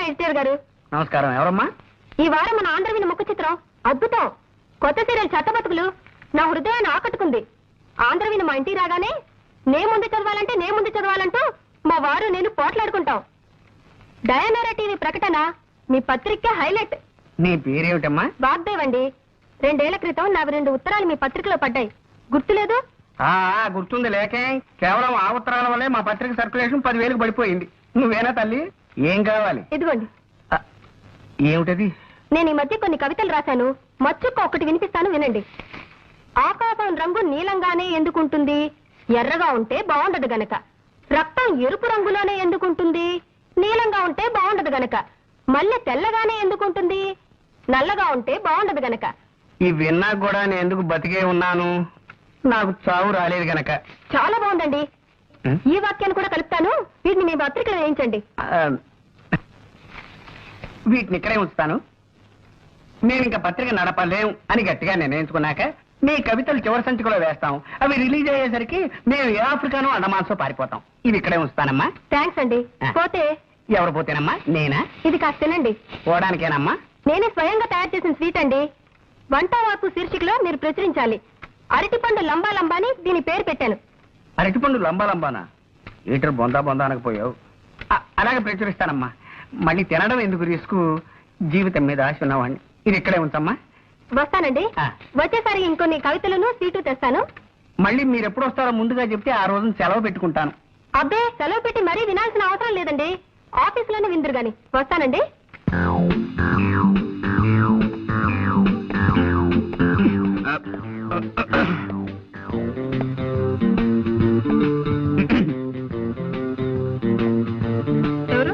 Editor గారు. నమస్కారం. ఎవరమ్మా? ఈ వారం మన ఆంధ్రవిని ముఖ చిత్రం అద్భుతం. కొత్త సీరియల్ చెత్తబతుకులు నా హృదయాన్ని ఆకట్టుకుంది. ఆంధ్రవిని మా ఇంటికి రాగానే నే ముందు చదవాలంటూ మా వారు నేను పోట్లాడుకుంటాం. డయానారా టీవీ ప్రకటన మీ పత్రిక హైలైట్. నీ పేరేమిటమ్మా? వాగ్దేవ్ అండి. 2 ఏళ్ల క్రితం నాకు 2 ఉత్తరాలు మీ పత్రికలో పడ్డాయి, గుర్తులేదు? గుర్తుంది. లేకే కేవలం ఆ ఉత్తరాల వల్లే మా పత్రిక సర్క్యులేషన్ 10,000కి పడిపోయింది. నువ్వేనా తల్లి? ఏం కావాలి? ఇదిగోండి. ఏమిటది? నేను ఈ మధ్య కొన్ని కవితలు రాశాను. మచ్చుక్క ఒకటి వినిపిస్తాను, వినండి. ఆకాశం రంగు నీలంగానే ఎందుకుంటుంది? ఎర్రగా ఉంటే బాగుండదు గనక. రక్తం ఎరుపు రంగులోనే ఎందుకుంటుంది? నీలంగా ఉంటే బాగుండదు గనక. మల్లె తెల్లగానే ఎందుకుంటుంది? నల్లగా ఉంటే బాగుండదు గనక. ఈ విన్నా కూడా నేను ఎందుకు బతికే ఉన్నాను? నాకు చావు రాలేదు గనక. చాలా బాగుందండి. ఈ వాక్యాన్ని కూడా కలుపుతాను, వీటిని మీ పత్రికలో వేయించండి. వీటిని ఇక్కడే ఉంచుతాను. మేము ఇంకా పత్రిక నడపలేం అని గట్టిగా నిర్ణయించుకున్నాక మీ కవితలు చివరి సంచికలో వేస్తాం. అవి రిలీజ్ అయ్యేసరికి మేము ఏ ఆఫ్రికానో అండమాన్సో పారిపోతాం. ఇవి ఇక్కడే ఉంచుతానమ్మా. థ్యాంక్స్ అండి. పోతే ఎవరు పోతేనమ్మా? నేనా? ఇది కాస్త తినండి. పోవడానికేనమ్మా? నేనే స్వయంగా తయారు చేసిన స్వీట్ అండి. వంటవాకు శీర్షికలో మీరు ప్రచురించాలి. అరటిపండు లంబా లంబాని దీని పేరు పెట్టాను. అరటిపండు లంబానా? ఈటర్ బొందా అనకపోయావు. అలాగే ప్రచురిస్తానమ్మా. మళ్ళీ తినడం ఎందుకు రిస్క్? జీవితం మీద ఆశ ఉన్నవాడిని. ఇది ఇక్కడే ఉంచమ్మా. వస్తానండి. వచ్చేసారి ఇంకొన్ని కవితలను సీటు తెస్తాను. మళ్ళీ మీరు ఎప్పుడు వస్తారో ముందుగా చెప్తే ఆ రోజున సెలవు పెట్టుకుంటాను. అబ్బే, సెలవు పెట్టి మరీ వినాల్సిన అవసరం లేదండి. ఆఫీసులోనే విందురు గాని. వస్తానండి. ఎవరు?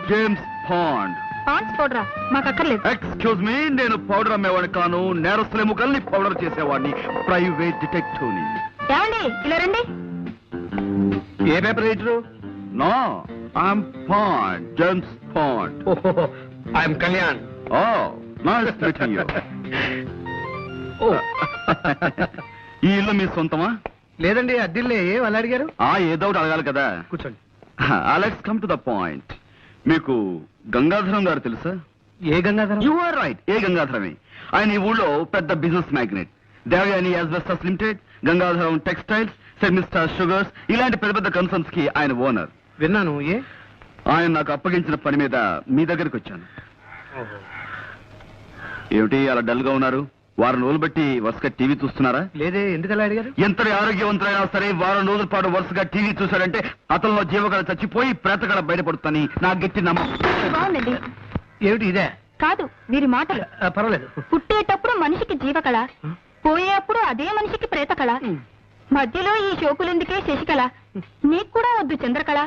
James Pond. పాండ్స్ పౌడరా? మాకు అక్కర్లేదు. ఎక్స్క్యూజ్ మీ, నేను పౌడర్ అమ్మేవాడిని కాను. నేరస్తుల ఎముకల్ని పౌడర్ చేసేవాడిని. ప్రైవేట్ డిటెక్టివ్ ని. ఏమండి, ఇలా రండి. ఏ paper writer? No, I'm Pond, James Pond. I'm Kalyan. Oh, nice meeting you. ఈ ఇల్లు మీ సొంతమా? లేదండి, అద్దిల్లే. వాళ్ళు అడిగారు? ఏదో ఒకటి అడగాలి కదా. కూర్చోండి. Let's come to the point. మీకు గంగాధరం గారు తెలుసా? ఏ గంగాధరం? యు ఆర్ రైట్, ఏ గంగాధరమే. ఆయన ఈ ఊళ్ళో పెద్ద business magnate. Devayani asbestos limited, Gangadharam textiles, సెమిస్టార్ షుగర్స్, ఇలాంటి పెద్ద పెద్ద కన్సర్న్స్ కి ఆయన ఓనర్. విన్నాను. ఏ? ఆయన నాకు అప్పగించిన పని మీద మీ దగ్గరికి వచ్చాను. ఏమిటి అలా డల్ గా ఉన్నారు? వారం రోజులు బట్టి వరుసగా టీవీ చూస్తున్నారా? లేదే. ఎందుకలా అడిగారు? ఎంతటి ఆరోగ్యవంతులైనా సరే వారం రోజుల పాటు వరుసగా టీవీ చూశాడంటే అతనిలో జీవకళ చచ్చిపోయి ప్రేతకళ బయటపడుతుందని నా గట్టి నమ్మకం. బాగుందండి. ఏమిటి ఇదే? కాదు, వీరి మాటలు. పర్వాలేదు. పుట్టేటప్పుడు మనిషికి జీవకళ, పోయేప్పుడు అదే మనిషికి ప్రేతకళ, మధ్యలో ఈ షోకులెందుకే శశికళ, నీకు కూడా వద్దు చంద్రకళ.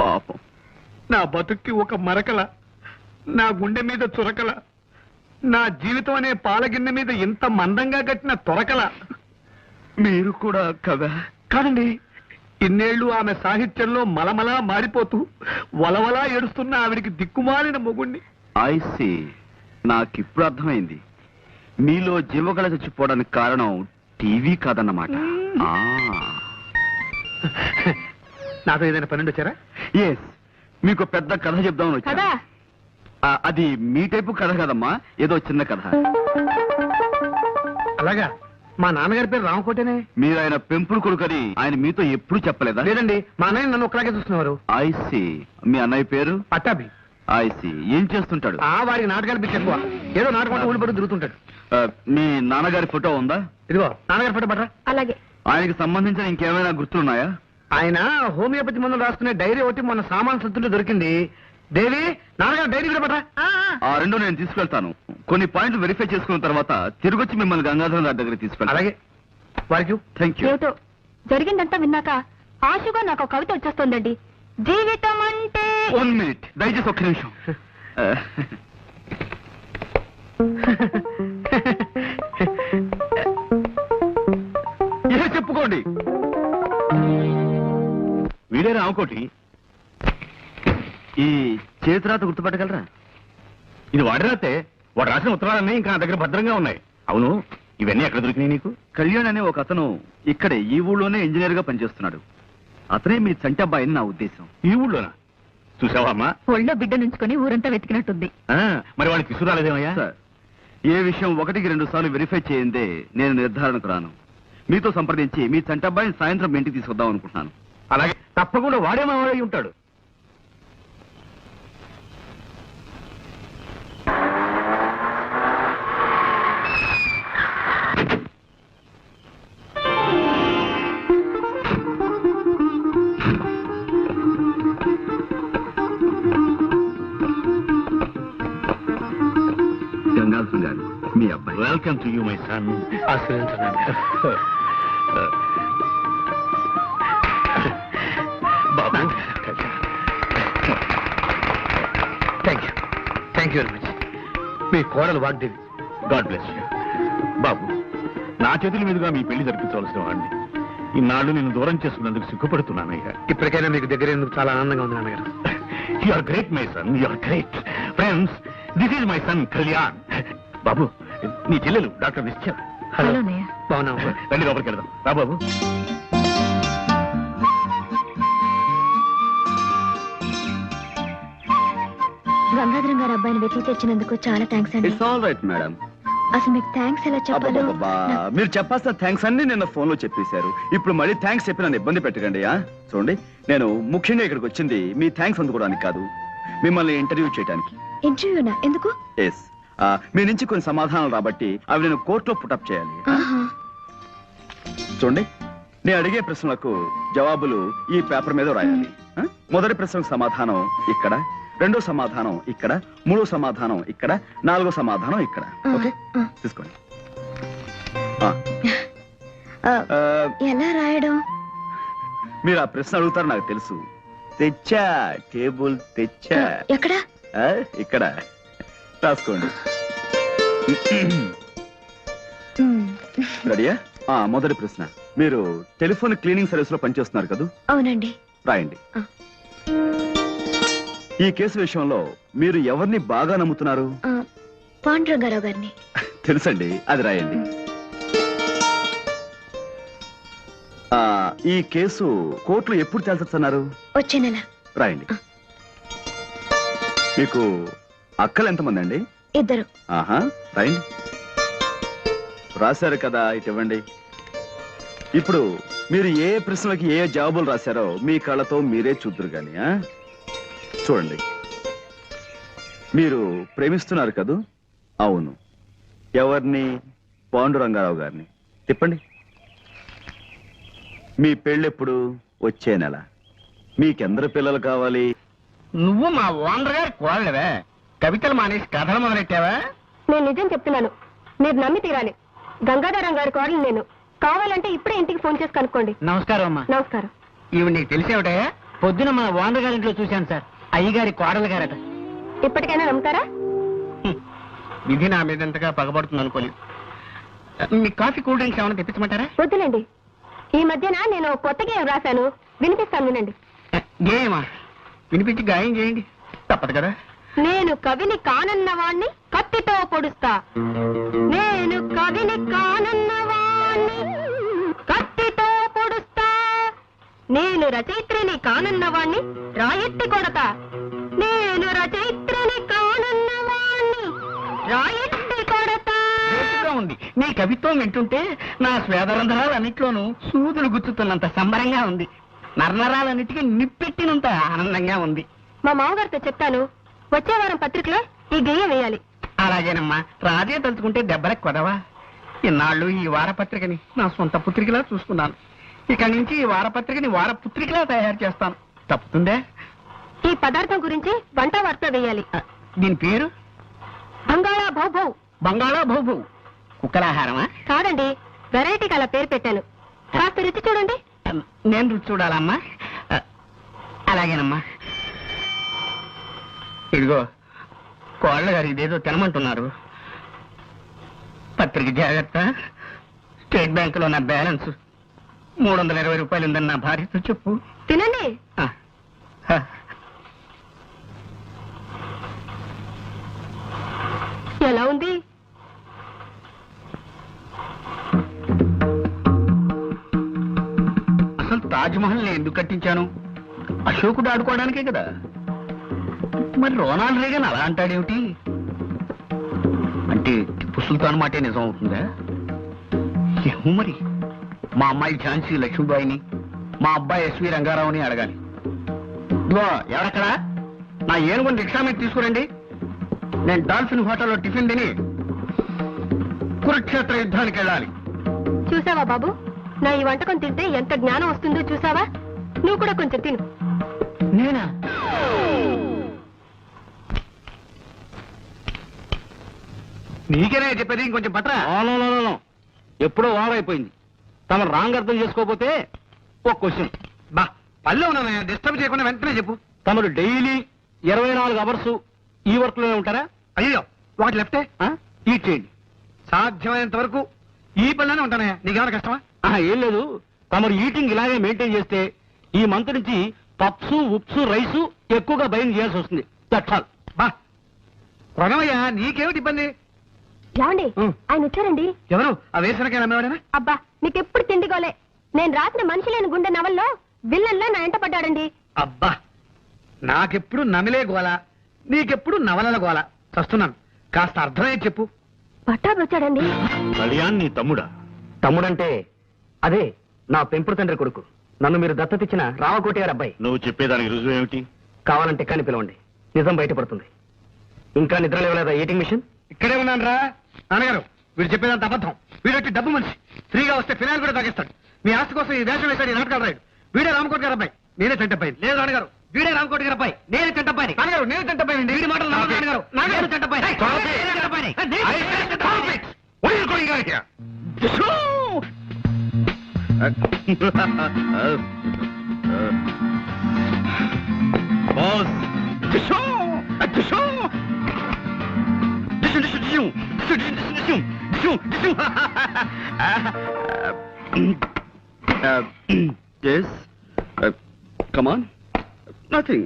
పాపం, నా బతుక్కి ఒక మరకల, నా గుండె మీద చురకల, నా జీవితం అనే పాలగిన్నె మీద ఇంత మందంగా కట్టిన తొరకల. మీరు కూడా కదా? కాదండి, ఇన్నేళ్లు ఆమె సాహిత్యంలో మలమలా మారిపోతూ వలవలా ఏడుస్తున్న ఆవిడికి దిక్కుమాలిన మొగుణ్ణి. ఐసి, నాకిప్పుడు అర్థమైంది. మీలో జీవకళ చచ్చిపోవడానికి కారణం టీవీ కాదన్నమాట. నాతో ఏదైనా పన్నెండు వచ్చారా? ఎస్, మీకు పెద్ద కథ చెప్దామని వచ్చా. కదా అది మీ టైపు కథ కదమ్మా, ఏదో చిన్న కథ. అలాగా? మా నాన్నగారి పేరు రామకోటేనే. మీరు ఆయన పెంపుడు కొడుకని ఆయన మీతో ఎప్పుడు చెప్పలేదా? లేదండి, మా అన్నయ్య నన్ను ఒక్కలాగే చూస్తున్నారు. ఐసి, మీ అన్నయ్య పేరు? పట్టాభి. ఐసి, ఏం చేస్తుంటాడు? వారికి నాటకాలు పిచ్చి ఎక్కువ. ఏదో నాటకం ఊళ్ళు పడి తిరుగుతుంటాడు. మీ నాన్నగారి ఫోటో ఉందా? ఇదిగో నాన్నగారి ఫోటో పట్టరా. అలాగే. ఆయనకి సంబంధించిన ఇంకేమైనా గుర్తులున్నాయా? ఆయన హోమియోపతి మందులు రాసుకునే డైరీ ఒకటి మొన్న సామాన్ సత్తుంటే దొరికింది. దేవి, నాన్నగారు డైరీ కూడా పట్టరా. ఆ రెండు నేను తీసుకెళ్తాను. కొన్ని పాయింట్లు వెరిఫై చేసుకున్న తర్వాత తిరిగొచ్చి మిమ్మల్ని గంగాధరం గారి దగ్గర తీసుకెళ్తాను. అలాగే. వారికి థ్యాంక్ యూ. ఏమిటో జరిగిందంతా విన్నాక ఆశగా నాకు కవిత వచ్చేస్తోందండి. జీవితం అంటే 1 మినిట్, దయచేసి ఒక్క నిమిషం. చెప్పుకోండి. వీడే రామకోటి. ఈ చేతిరాత గుర్తుపట్టగలరా? ఇది వాడి రాతే. వాడు రాసిన ఉత్తరాలన్నీ ఇంకా నా దగ్గర భద్రంగా ఉన్నాయి. అవును, ఇవన్నీ ఎక్కడ దొరికినాయి నీకు? కళ్యాణ్ అనే ఒక అతను ఇక్కడే ఈ ఊళ్ళోనే ఇంజనీర్ గా పనిచేస్తున్నాడు. అతనే మీ చంటి అబ్బాయిని నా ఉద్దేశం. ఈ ఊళ్ళోనా? చూసావా అమ్మా? ఒళ్ళో బిడ్డ నుంచుకొని ఊరంతా వెతికినట్టుంది. మరి వాడిని తీసుకురాలేదేమయ్యా? సార్, ఏ విషయం 1-2 సార్లు వెరిఫై చేయిందే నేను నిర్ధారణకు రాను. మీతో సంప్రదించి మీ చంటి అబ్బాయిని సాయంత్రం మీ ఇంటికి తీసుకొద్దాం అనుకుంటున్నాను. అలాగే తప్పకుండా వాడే మా వాడై ఉంటాడు. గంగాధరం గారు, మీ అబ్బాయి. Welcome to you my son. బాబు, థ్యాంక్ యూ వెరీ మచ్. మీ కోడలు వాగ్దేవి. God bless you. బాబు, నా చేతుల మీదుగా మీ పెళ్లి జరిపించవలసిన వాడిని. ఇన్నాళ్ళు నేను దూరం చేసుకున్నందుకు సిగ్గుపడుతున్నానయ్యా. ఇప్పటికైనా మీకు దగ్గర ఎందుకు చాలా ఆనందంగా ఉంది నాన్నగారు. You are great my son, you are great. Friends, this is my son Kalyan. బాబు, నీ చెల్లెలు డాక్టర్ నిశ్చయ. హలో అన్నయ్య. బాగున్నావు? రండి లోపలికి వెళ్దాం. రా బాబు. గంగాధరం గారు అబ్బాయిని వెతికి తెచ్చినందుకు చాలా థ్యాంక్స్ అండి. It's all right madam. అసలు మీకు థ్యాంక్స్ ఎలా చెప్పాలో మీరు చెప్పాల్సిన థ్యాంక్స్ అన్ని నిన్న ఫోన్ లో చెప్పేశారు. ఇప్పుడు మళ్ళీ థ్యాంక్స్ చెప్పి నన్ను ఇబ్బంది పెట్టకండి. చూడండి, నేను ముఖ్యంగా ఇక్కడికి వచ్చింది మీ థ్యాంక్స్ అందుకోవడానికి కాదు, మిమ్మల్ని ఇంటర్వ్యూ చేయడానికి. ఇంటర్వ్యూనా? ఎందుకు? ఎస్, మీ నుంచి కొన్ని సమాధానాలు రాబట్టి అవి నేను కోర్టులో పుటప్ చేయాలి. ఆహా. చూడండి, నేను అడిగే ప్రశ్నలకు జవాబులు ఈ పేపర్ మీద రాయాలి. మొదటి ప్రశ్నకు సమాధానం ఇక్కడ, రెండో సమాధానం ఇక్కడ, మూడో సమాధానం ఇక్కడ, నాలుగో సమాధానం ఇక్కడ. ఓకే, తీసుకోండి. ఎలా రాయడం? మీరు ఆ ప్రశ్న అడుగుతారు నాకు తెలుసు. తెచ్చా, టేబుల్ తెచ్చా. ఎక్కడ? ఇక్కడ రాసుకోండి. రెడీయా? మొదటి ప్రశ్న, మీరు టెలిఫోన్ క్లీనింగ్ సర్వీస్ లో పనిచేస్తున్నారు కదా? అవునండి. రాయండి. ఈ కేసు విషయంలో మీరు ఎవరిని బాగా నమ్ముతున్నారు? పాండురంగారావు గారిని. తెలుసండి, అది రాయండి. ఈ కేసు కోర్టులో ఎప్పుడు తేల్చొచ్చన్నారు? వచ్చే నెల. రాయండి. మీకు అక్కలు ఎంతమంది అండి? 2. ఆహా, రాయండి. రాశారు కదా, ఇటు ఇవ్వండి. ఇప్పుడు మీరు ఏ ప్రశ్నలకి ఏ జవాబులు రాశారో మీ కళ్ళతో మీరే చూద్దరు గాని. చూడండి, మీరు ప్రేమిస్తున్నారు కదూ? అవును. ఎవరిని? పాండురంగారావు గారిని. తిప్పండి. మీ పెళ్ళెప్పుడు? వచ్చే నెల. మీకెందరు పిల్లలు కావాలి? నువ్వు మా ఓనర్ గారి కోడలవే, కవితలు మానేసి కథలు మొదలెట్టావా? నేను నిజం చెప్తున్నాను, మీరు నమ్మి తీరాలి. గంగాధరం గారి కోడలు నేను. కావాలంటే ఇప్పుడే ఇంటికి ఫోన్ చేసి కనుక్కోండి. నమస్కారం అమ్మా. నమస్కారం. ఇవి నీకు తెలిసేవిటయా? పొద్దున మా ఓనర్ గారి ఇంట్లో చూశాను సార్. అయ్యగారి కోడలు గారట. ఇప్పటికైనా నమ్ముతారా? విధి నా మీద ఎంతగా పగబడుతుంది అనుకోలేదు. మీ కాఫీ కూల్ డ్రింక్స్ ఏమైనా తెప్పించమంటారా? వద్దులేండి. ఈ మధ్యన నేను కొత్త గేయం రాశాను, వినిపిస్తాను వినండి. గేయమా? వినిపించి గాయం చేయండి. తప్పదు కదా. నేను కవిని కానన్నవాణ్ణి కత్తితో పొడుస్తా. నేను కవిని కానన్నవాణ్ణి కత్తితో పొడుస్తా. నేను రచయిత్రిని కానన్నవాణ్ణి రాయెత్తి కొడతా. నేను రచయిత్రిని కానన్నవాణ్ణి రాయెత్తి కొడతా. గట్టిగా ఉంది. నీ కవిత్వం వింటుంటే నా స్వేదరంధ్రాలన్నిట్లోనూ సూదులు గుచ్చుతున్నంత సంబరంగా ఉంది. నరనరాలన్నిటికీ నిప్పెట్టినంత ఆనందంగా ఉంది. మా మామగారితో చెప్తాను, వచ్చే వారం పత్రికలో ఈ గేయం వేయాలి. అలాగేనమ్మా. రాజే తలుచుకుంటే దెబ్బలకు కొదవా. ఇన్నాళ్ళు ఈ వారపత్రికని నా సొంత పుత్రికలా చూసుకున్నాను. ఇక నుంచి ఈ వారపత్రికని వారపుత్రికలా తయారు చేస్తాను. తప్పుతుందే? ఈ పదార్థం గురించి వంట వార్త వేయాలి. దీని పేరు? బంగాళా భౌభౌ. బంగాళా భౌభౌ. కుక్కలాహారమా? కాదండి, వెరైటీకి అలా పేరు పెట్టాను. కాస్త రుచి చూడండి. నేను రుచి చూడాలమ్మా. అలాగేనమ్మా. ఇదిగో, కోళ్ళ గారు ఇదేదో తినమంటున్నారు. పత్రిక జాగ్రత్త. స్టేట్ బ్యాంకులో నా బ్యాలెన్స్ 320 రూపాయలు ఉందని నా భార్యతో చెప్పు. తినండి. ఎలా ఉంది? అసలు తాజ్మహల్ నేను ఎందుకు కట్టించాను? అశోకుడు ఆడుకోవడానికే కదా. మరి రోనాల్డ్ రేగన్ అలా అంటాడేమిటి? అంటే టిప్పు సుల్తాన్ మాటే నిజం అవుతుందా? ఏమో మరి. మా అమ్మాయి ఝాన్సీ లక్ష్మీబాయిని, మా అబ్బాయి ఎస్వి రంగారావుని అడగాలి. ఇదిగో ఎవరక్కడా? నా ఏనుగుని రిక్షా మీద తీసుకురండి. నేను డాల్ఫిన్ హోటల్లో టిఫిన్ తిని కురుక్షేత్ర యుద్ధానికి వెళ్ళాలి. చూసావా బాబు, నా ఈ వంటకం తింటే ఎంత జ్ఞానం వస్తుందో చూసావా? నువ్వు కూడా కొంచెం తిను. నేనా? నీకేనే చెప్పేది, ఇంకొంచెం పట్రా. ఎప్పుడో ఓవైపోయింది. తమ రాంగ్ అర్థం చేసుకోకపోతే ఒక క్వశ్చన్. బా పల్లె ఉన్నా డిస్టర్బ్ చేయకుండా వెంటనే చెప్పు. తమరు డైలీ 24 అవర్స్ ఈ వర్క్ లోనే ఉంటారా? అయ్యో ఒకటి లెఫ్టే ఈట్ చేయండి. సాధ్యమైనంత వరకు ఈ పనిలోనే ఉంటానే. నీకేమైనా కష్టమా? ఏం లేదు. తమరు ఈటింగ్ ఇలాగే మెయింటైన్ చేస్తే ఈ మంత్ నుంచి పప్స్ ఉప్స్ రైసు ఎక్కువగా బయింగ్ చేయాల్సి వస్తుంది. That's all. బా ప్రణవయ్య, నీకేమిటి ఇబ్బంది? ఏమండి, ఆయన వచ్చారండి. ఎవరు? ఆ వేసనకాయ అమ్మేవాడేనా? అబ్బా మీకెప్పుడు తిండిగోలే. నేను రాసిన మనిషి లేని గుండె నవల్లో విల్లన్లా నా ఎంట పడ్డాడండి. అబ్బా నాకెప్పుడు నమిలే గోల, నీకెప్పుడు నవలల గోల. చస్తున్నాను. కాస్త అర్థమయ్యే చెప్పు. పట్టాభి వచ్చాడండి. కళ్యాణ్ నీ తమ్ముడా? తమ్ముడంటే అదే నా పెంపుడు తండ్రి కొడుకు. నన్ను మీరు దత్తతిచ్చిన రామకోటి గారి అబ్బాయి. నువ్వు చెప్పేదానికి రుజువు ఏమిటి? కావాలంటే కానీ పిలవండి, నిజం బయటపడుతుంది. ఇంకా నిద్ర లేవలేదా ఈటింగ్ మిషన్? ఇక్కడే ఉన్నాను రా. నాన్నగారు, వీడు చెప్పేదంత అబద్ధం. వీడొచ్చి డబ్బు మనిషి. ఫ్రీగా వస్తే ఫినాయిల్ కూడా తాగిస్తాడు. మీ ఆస్తి కోసం ఈ వేషం వేశాడు ఈ నాటకాలు రాయుడు. వీడే రామకోటి గారి అబ్బాయి. నేనే చంటబ్బాయి. లేదు నాన్నగారు, వీడే రామకోటి గారి అబ్బాయి. నేనే చంటబ్బాయి. నాన్నగారు, నేను చంటబ్బాయి. వీడి మాటలు నమ్మకండి నాన్నగారు. నాన్నగారు Chantabbai. Yes. Come on. Nothing.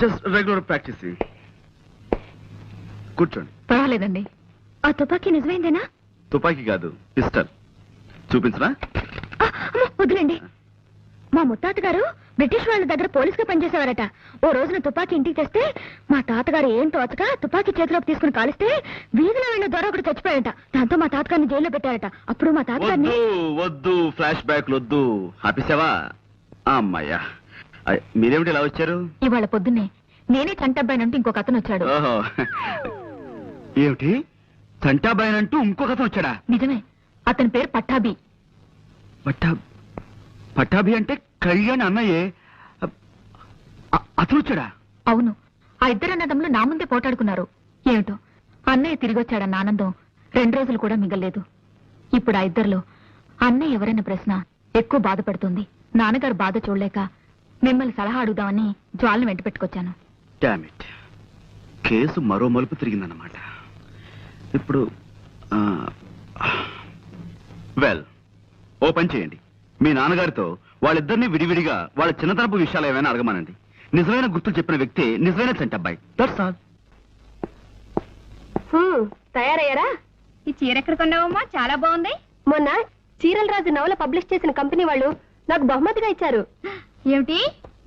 Just regular practicing. కూర్చోండి. పర్వాలేదండి. ఆ తుపాకీ నిజమైందేనా? తుపాకీ కాదు, పిస్టల్. చూపించరా? వదిలేండి. మా ముత్తాతగారు బ్రిటిష్ వాళ్ళ దగ్గర పోలీసుగా పనిచేసేవారట. ఓ రోజున తుపాకీ ఇంటికి తెస్తే మా తాతగారు ఏం తోచక తుపాకీ చేతిలోకి తీసుకుని కాలిస్తే వీధిలో వెళ్ళిన దొర ఒకటి చచ్చిపోయాట. దాంతో మా తాతగారిని జైల్లో పెట్టారట. అప్పుడు మా తాతగారిని వద్దు ఫ్లాష్ బ్యాక్ వద్దు. ఆపేసావా? అమ్మాయ్యా, మీరేమిటి ఇలా వచ్చారు? ఇవాళ పొద్దున్నే నేనే చంటబ్బాయినంటూ ఇంకొక అతను వచ్చాడు. ఓహో, ఏమిటి చంటాబాయనంటూ ఇంకొక అతను వచ్చాడా? నిజమే. అతని పేరు పట్టాభి. పట్టాభి అంటే కళ్యాణ్ అన్నయ్యే. అతను వచ్చాడా? అవును. ఆ ఇద్దరు అన్నదమ్ములు నా ముందే పోటాడుకున్నారు. ఏమిటో అన్నయ్య తిరిగొచ్చాడన్న ఆనందం 2 రోజులు కూడా మిగల్లేదు. ఇప్పుడు ఆ ఇద్దరిలో అన్నయ్య ఎవరన్న ప్రశ్న ఎక్కువ బాధపడుతుంది. నాన్నగారు బాధ చూడలేక మిమ్మల్ని సలహా అడుగుదామని జ్వాలను వెంట పెట్టుకొచ్చాను. డామ్ ఇట్, కేసు మరో మలుపు తిరిగిందన్నమాట. ఇప్పుడు వెల్, ఓ పని చేయండి. మీ నాన్నగారితో వాళ్ళిద్దరిని విడివిడిగా వాళ్ళ చిన్నతనపు విషయాలు ఏమైనా అడగమనండి. నిజమైన గుర్తులు చెప్పిన వ్యక్తి నిజమైన చంటబ్బాయి. That's all. తయారయ్యారా? ఈ చీర ఎక్కడ కొన్నావమ్మా? చాలా బాగుంది. మొన్న చీరల రాజు నవల పబ్లిష్ చేసిన కంపెనీ వాళ్ళు నాకు బహుమతిగా ఇచ్చారు. ఏమిటి?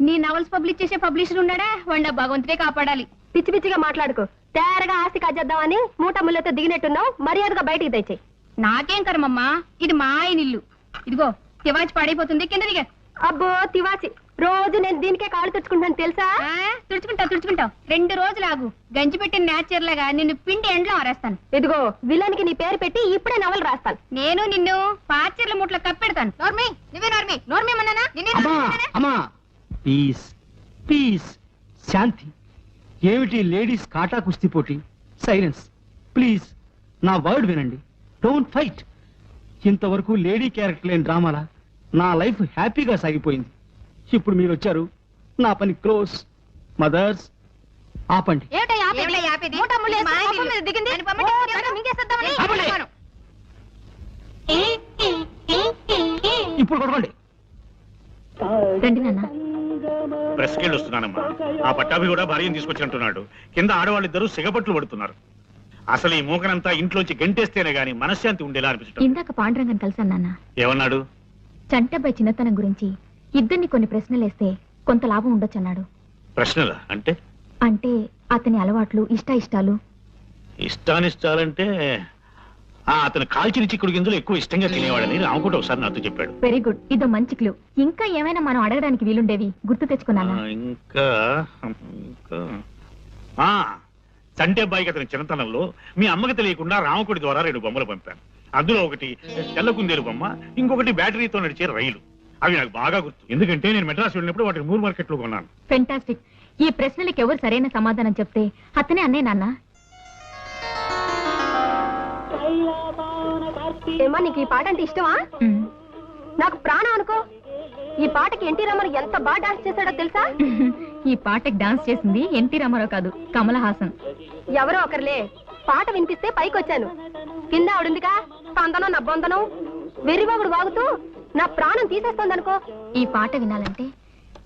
నీ నవల్స్ పబ్లిష్ చేసే పబ్లిషర్ ఉన్నాడా? వాడిని భగవంతుడే కాపాడాలి. పిచ్చి పిచ్చిగా మాట్లాడుకో. తయారుగా ఆస్తి కాజేద్దామని మూట ముళ్ళతో దిగినట్టున్నావు. మర్యాదగా బయటికి తెచ్చాయి. నాకేం కర్మమ్మా, ఇది మా ఆయన ఇల్లు. ఇదిగో తివాచి పాడైపోతుంది, కింద దిగా. అబ్బో తివాచి, రోజు నేను దీనికే కాళ్ళు తెచ్చుకుంటాను తెలుసా? తుడుచుకుంటావు. 2 రోజులు ఆగు. గంజి పెట్టిన నేచర్ లాగా నిన్ను పిండి ఎండ్లో ఆరేస్తాను. ఇదిగో విలన్కి నీ పేరు పెట్టి ఇప్పుడే నవలు రాస్తాను. నేను నిన్ను పాచర్ల ముట్ల కప్పెడతాను. అమ్మా పీస్ పీస్, శాంతి. ఏమిటి లేడీస్ కాటా కుస్తీ పోటీ? Silence please. నా వర్డ్ వినండి. Don't fight. ఇంతవరకు లేడీ క్యారెక్టర్ లేని డ్రామాలా నా లైఫ్ హ్యాపీగా సాగిపోయింది. ఇప్పుడు మీరు వచ్చారు, నా పని క్లోజ్. మదర్స్ ఆపండి. ఇప్పుడు కొడవండి. రండి నాన్న. ప్రెస్కెళ్ళి వస్తున్నానమ్మా. ఆ పట్టాభి కూడా భార్యను తీసుకొచ్చినట్టున్నాడు. కింద ఆడవాళ్ళిద్దరూ సిగపట్లు పడుతున్నారు. అసలు ఈ మూకనంతా ఇంట్లోంచి గంటేస్తేనే గాని మనశ్శాంతి ఉండేలా అనిపించడం. ఇందాక పాండురంగన్ కలిసాను నాన్న. ఏమన్నాడు? చంటబ్బాయి చిన్నతనం గురించి ఇద్దరిని కొన్ని ప్రశ్నలేస్తే కొంత లాభం ఉండొచ్చన్నాడు. ప్రశ్నలా అంటే? అంటే అతని అలవాట్లు, ఇష్టాలు. ఇష్టానిష్టాలంటే అతను కాల్చిన చిక్కుడు గింజలు ఎక్కువ ఇష్టంగా తినేవాడని రామకోట ఒకసారి నాతో చెప్పాడు. వెరీ గుడ్, ఇదో మంచి క్లూ. ఇంకా ఏమైనా మనం అడగడానికి వీలుండేవి గుర్తు తెచ్చుకున్నానా? ఇంకా ఇంకా సంటే బాయికి అతని చిన్నతనంలో మీ అమ్మకి తెలియకుండా రామకోటి ద్వారా 2 బొమ్మలు పంపాను. అందులో ఒకటి తెల్ల కుందేలు బొమ్మ, ఇంకొకటి బ్యాటరీతో నడిచే రైలు. అవి నాకు బాగా గుర్తు, ఎందుకంటే నేను మెడ్రాస్ వెళ్ళినప్పుడు వాటిని మూర్ మార్కెట్ లో కొన్నాను. ఫెంటాస్టిక్. ఈ ప్రశ్నలకు ఎవరు సరైన సమాధానం చెప్తే అతనే అన్నే నాన్న. ఏమా నీకు ఈ పాట అంటే ఇష్టమా? నాకు ప్రాణం అనుకో. ఈ పాటకి ఎన్టీ రామారావు ఎంత బాగా డాన్స్ చేశాడో తెలుసా? ఈ పాటకి డాన్స్ చేసింది ఎన్టీ రామారావు కాదు, కమల్ హాసన్. ఎవరో ఒకరులే, పాట వినిపిస్తే పైకి వచ్చాను. కింద ఆవిడుందిగా, స్పందనం నా బొందనం, వెర్రిబాబుడు వాగుతూ నా ప్రాణం తీసేస్తోందనుకో. ఈ పాట వినాలంటే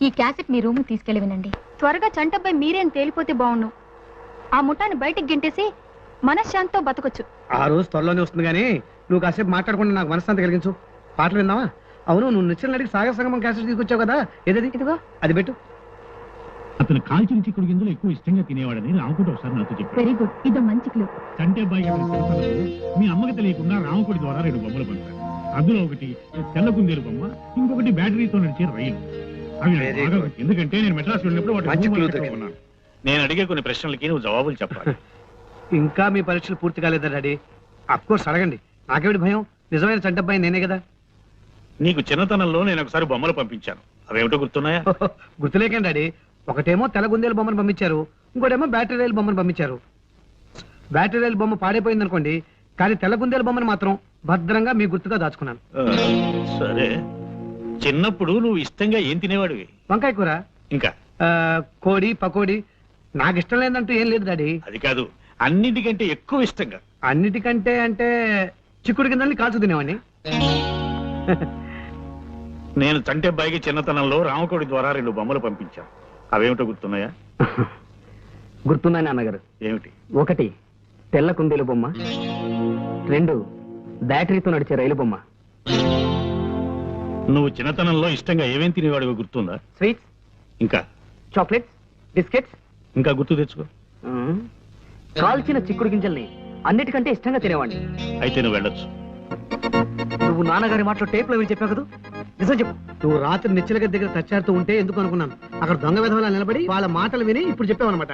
ఈ క్యాసెట్ మీ రూమ్ తీసుకెళ్లి వినండి. త్వరగా చంటబ్బాయి మీరేం తేలిపోతే బాగుండు. ఆ ముఠాన్ని బయటికి గింటేసి మనశ్శాంతితో బతకొచ్చు. ఆ రోజు త్వరలోనే వస్తుంది కానీ నువ్వు కాసేపు మాట్లాడకుండా నాకు మనశ్శాంతి కలిగించు. పాటలు విందామా? అవును, నువ్వు నిశ్చల నడికి సాగర సంగమం క్యాసెట్ తీసుకొచ్చావు కదా, ఏదది? ఇదిగో అది పెట్టు. అతను కాల్చిన చిక్కుడు గింజలు ఎక్కువ ఇష్టంగా తినేవాడని రామకోట ఒకసారి నాతో చెప్పాడు. వెరీ గుడ్, ఇదో మంచి క్లూ. సంటే బాయి అతని చిన్నతనంలో మీ అమ్మకి తెలియకుండా రామకోటి ద్వారా 2 బొమ్మలు పంపాను. అందులో ఒకటి తెల్ల కుందేలు బొమ్మ, ఇంకొకటి బ్యాటరీతో నడిచే రైలు. అవి నాకు బాగా గుర్తు, ఎందుకంటే నేను మెడ్రాస్ వెళ్ళినప్పుడు వాటిని మంచి మూర్ clue మార్కెట్ లో కొన్నాను. నేను అడిగే కొన్ని ప్రశ్నలకి నువ్వు జవాబులు చెప్పాలి. ఇంకా మీ పరీక్షలు పూర్తి కాలేదా డాడీ? అఫ్కోర్స్ అడగండి, నాకేమిటి భయం? నిజమైన చంటబ్బాయి నేనే కదా. నీకు చిన్నతనంలో నేను ఒకసారి బొమ్మలు పంపించాను, అవేమిటో గుర్తున్నాయా? గుర్తులేకండి డాడీ. ఒకటేమో తెల్ల గుందేలు బొమ్మను పంపించారు, ఇంకోటేమో బ్యాటరీ రైలు బొమ్మను పంపించారు. బ్యాటరీ రైలు బొమ్మ పాడైపోయింది అనుకోండి, కానీ తెల్ల గుందేలు బొమ్మను మాత్రం భద్రంగా మీ గుర్తుగా దాచుకున్నాను. సరే, చిన్నప్పుడు నువ్వు ఇష్టంగా ఏం తినేవాడివి? వంకాయ కూర, ఇంకా కోడి, పకోడి. నాకు ఇష్టం లేదంటూ ఏం లేదు డాడీ. అది కాదు, అన్నిటికంటే ఎక్కువ ఇష్టంగా. అన్నిటికంటే అంటే చిక్కుడు కిందని కాల్చు తినేవాడిని. నేను చంటెబ్బాయికి చిన్నతనంలో రామకోడి ద్వారా 2 బొమ్మలు పంపించాను, అవేమిటో గుర్తున్నాయా? గుర్తున్నాయి నాన్నగారు. ఏమిటి? ఒకటి తెల్ల కుందేలు బొమ్మ, 2 బ్యాటరీతో నడిచే రైలు బొమ్మ. నువ్వు చిన్నతనంలో ఇష్టంగా ఏమేం తినేవాడివో గుర్తుందా? స్వీట్స్, ఇంకా చాక్లెట్స్, బిస్కెట్స్. ఇంకా గుర్తు తెచ్చుకో. కాల్చిన చిక్కుడు గింజల్ని అన్నిటికంటే ఇష్టంగా తినేవాడిని. అయితే నువ్వు వెళ్ళొచ్చు. నువ్వు నాన్నగారి మాటలో టేప్ లో విని చెప్పావు కదా, నిజం చెప్పు. నువ్వు రాత్రి నిశ్చల గది దగ్గర తచ్చాడుతూ ఉంటే ఎందుకు అనుకున్నాను. అక్కడ దొంగ విధవలా నిలబడి వాళ్ళ మాటలు విని ఇప్పుడు చెప్పావన్నమాట.